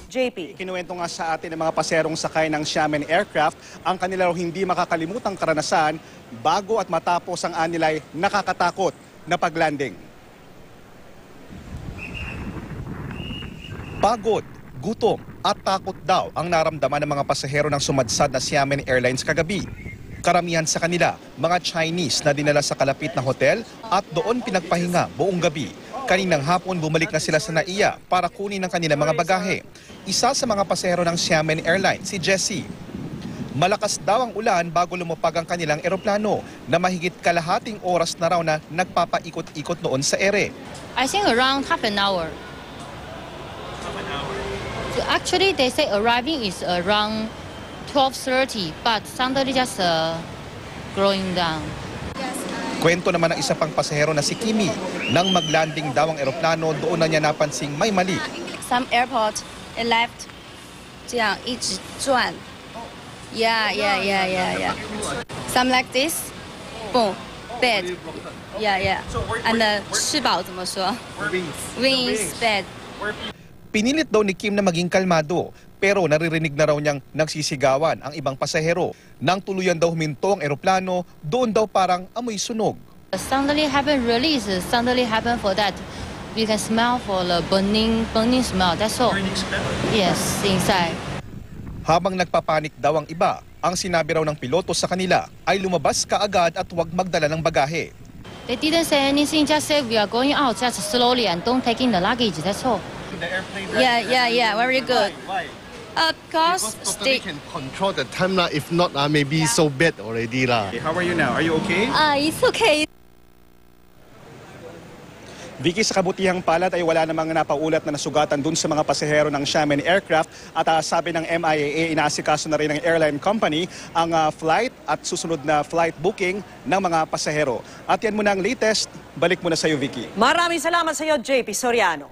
JP. Kinuwento nga sa atin ng mga paserong sakay ng Xiamen Aircraft ang kanilang hindi makakalimutang karanasan bago at matapos ang anilay nakakatakot na paglanding. Pagod, gutom at takot daw ang naramdaman ng mga pasahero ng sumadsad na Xiamen Airlines kagabi. Karamihan sa kanila, mga Chinese na dinala sa kalapit na hotel at doon pinagpahinga buong gabi. Kaninang hapon bumalik na sila sa NAIA para kunin ang kanilang mga bagahe. Isa sa mga pasahero ng Xiamen Airlines, si Jessie. Malakas daw ang ulan bago lumapag ang kanilang eroplano na mahigit kalahating oras na raw na nagpapaikot-ikot noon sa ere. I think around half an hour. Actually, they say arriving is around 12:30, but suddenly just growing down. Kwento naman ng isa pang pasahero na si Kimi. Nang maglanding daw ang eroplano, doon na niya napansing may mali. Some airport, it left, 这样一直转. Yeah. Some like this, boom, bad. Yeah. And the 翅膀怎么说? Wings, bad. Pinilit daw ni Kim na maging kalmado, pero naririnig na raw niyang nagsisigawan ang ibang pasahero. Nang tuluyan daw huminto ang eroplano, doon daw parang amoy sunog. Suddenly happen release. Suddenly happen for that. You can smell for the burning smell. That's all. Yes, inside. Habang nagpapanik daw ang iba, ang sinabi raw ng piloto sa kanila ay lumabas kaagad at huwag magdala ng bagahe. They didn't say anything. Just say we are going out just slowly and don't take in the luggage. That's all. Yeah. Very good. Because they can control the time lah. If not, maybe so bad already lah. How are you now? Are you okay? It's okay. Vicky, sa kabutihang palad ay wala namang napaulat na nasugatan dun sa mga pasahero ng Xiamen Aircraft at sabi ng MIAA, inaasikaso na rin ng airline company ang flight at susunod na flight booking ng mga pasahero. At yan muna ang latest. Balik muna sa iyo, Vicky. Maraming salamat sa iyo, JP Soriano.